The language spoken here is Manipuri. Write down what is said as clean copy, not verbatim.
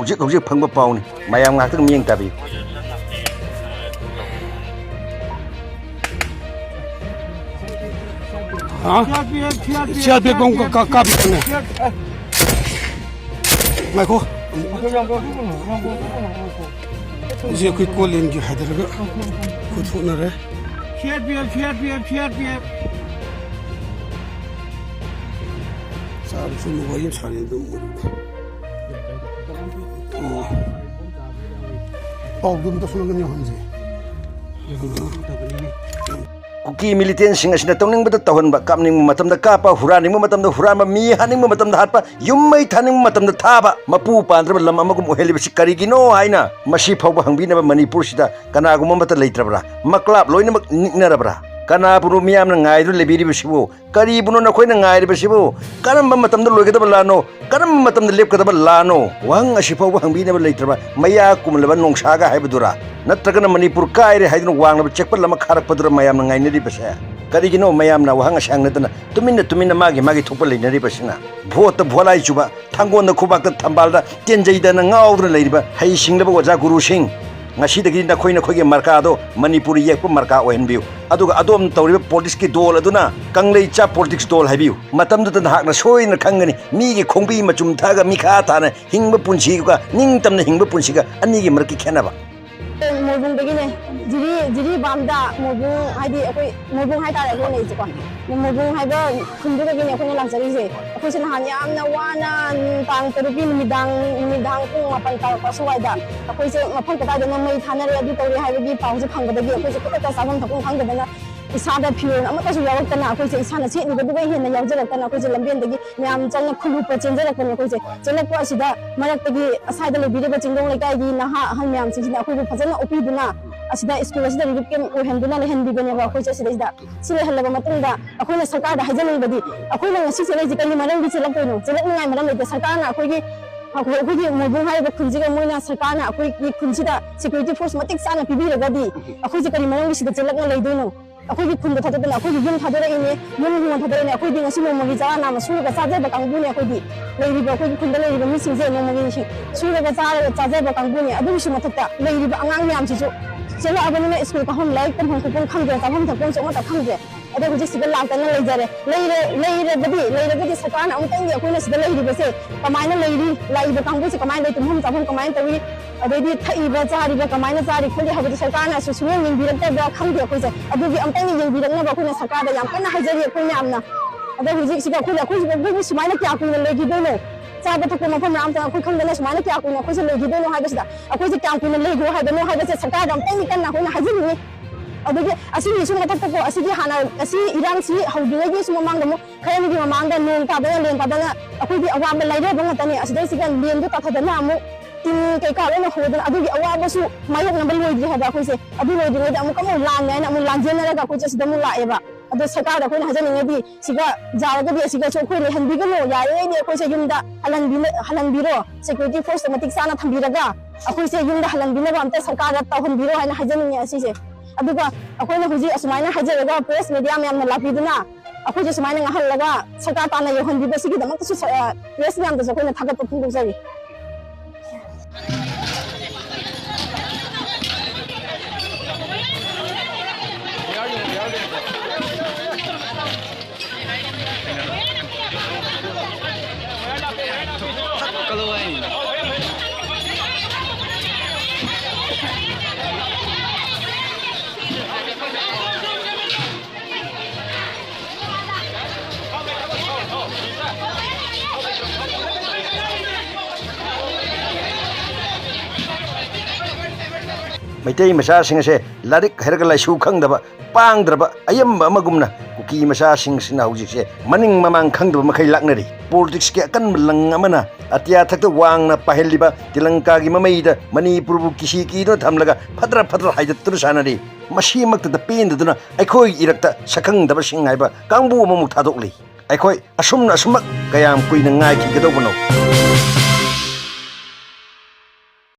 hujik phangba pauni mayam ngak tang mieng tabi siat be kong ka bi ne mai ko je ku ko len gi hadar ga ku thuna re siat be sar su mo yim sare do Paul dum ta sunu ga hanji Kuki Militant Singna Touningbata Touhlliba kapning matamda kapa huraning matamda hurama mi haning matamda hatpa yummai thaning matamda thaba mapu pandraba lam amagum oheliba sikarigino haina masi phawba hangbinaba Manipur sida kanagum mata leitrabra maklab loinamak niknarabra kana puru miyam na ngai ru lebiri bisibo kari buno na khoina ngai ri bisibo karam matamda loigada lano karam matamda lepkada lano wang asifau hangbi na leitraba maya kumlaba nongsaga haibadura natragana Manipur kaire haidun wang na chekpa lama kharak padura mayam na ngai nari basa karigino mayam na wang asang na tana tuminna magi thokpa leinari basina vote bholai chuba thangon na khubak thambal da tenjai da na ngaudra leiriba hai singlaba waja guru sing ngasidagi na khoina khoge marka do Manipur yekpa marka ohenbiu aduga adom tawriba politics ki dol aduna kanglei cha politics dol habiu matam du tan hakna soina khangani mi gi khongbi machum thaga mikha thana hingba punchi ga ningtamna hingba punchi ga ani gi marki khenaba Mobung begini, jadi bamda mobung hadi aku mobung hai tarik aku ni juga. Mobung hai ber kundu begini aku ni langsung je. Aku sih hanya amna wana tang terupi midang pun mapan kau kasuai dah. Aku sih mapan kata dengan mai thana dia tu tahu hai bagi pausa khang bagi aku sih kita sabun thapung khang bagi isada pure amat tu jawab kena aku sih isana sih ni kedua ini yang jalan kena aku sih lambian lagi nyam jalan khulu percaya jalan kena aku sih jalan aku sih dah marak lagi asai dah lebih daripada cingdong lagi di nah hal nyam sih aku fajar opi duna asida sekolah sida hidup kem uhen duna lehen di banya aku sih dah sila hal lama matang dah aku nak sarkar dah hajar ni badi aku nak ngasih sila jika ni malam di jalan kono jalan ni ngai malam lagi sarkar nak aku ni mobung hai berkunci ke mana sarkar nak aku ni kunci dah security force matik sana pibi lagi aku jika ni malam di jalan ni lagi dulu aku di kunci thada dan aku di yum thada ini yum thada ini aku di ngasih mau mengajar nama suruh saja bakang bunyi aku di lagi aku di kunci lagi misi je mau mengajar suruh saja bakang bunyi aduh mesti mata tak lagi angang ni am cicu jadi apa ni sekolah kahum like kan hong kong khang je kahum thapun semua tak khang je ada kucing segala langkah ni lagi badi sekarang nak utang dia aku ni segala lagi besi kemain lagi bakang bunyi kemain lagi tumhum thapun kemain tapi ada di thai baca hari kemain cari kuliah habis sekarang nak susun yang bilang tu dia khang dia aku je aduh dia ampai ni yang bilang nak aku nak sekarang yang pernah hajar dia aku ni amna ada kucing segala aku semua nak aku lagi dulu saya betul pun macam ramai aku khang dia semua nak aku sih lagi dulu habis dah aku sih aku ni lagi habis sekarang ampai ni kan aku nak hajar ni aduh asih ni semua tak tahu asih dia hana asih Iran sih haudi lagi semua mangga kaya ni mangga nung tabela len tabela aku di awam lagi banget ni asih dia sih kan len tu tak ada namu tin kay kalau nak hodan aduh di awam basu mayat nambah lagi dia ada aku sih aduh lagi dia aku kamu lang ni nak mulang je nak aku sih sudah mulai ya aduh sekarang aku nak hajar ni di sih jalan dia sih cok aku ni hendi kan ya ini aku sih yunda halan biro security force matik sana thambiraga aku sih yunda halan biro amte sekarang tahun biro hai nak hajar ni asih sih aduga aku ni huji asmaina hajar laga press media yang melapi duna aku je asmaina ngahal laga sekarang tanah yohan di besi kita mak tu press yang tu aku ni thagat tu pun jadi Maitai masa sing se larik herga lai su khangdaba pangdraba ayamba amagumna kuki masa sing sina hujik se maning mamang khangdaba makai laknari politics ke akan melang amana atia thakta wangna paheliba tilangka gi mamaida Manipur bu kisi ki no thamlaga phadra haidat tur sanari masi makta da pen duna aikhoi irakta sakhangdaba sing haiba kangbu mamuk thadokli aikhoi asumna asumak kayam kuina ngai ki gadobano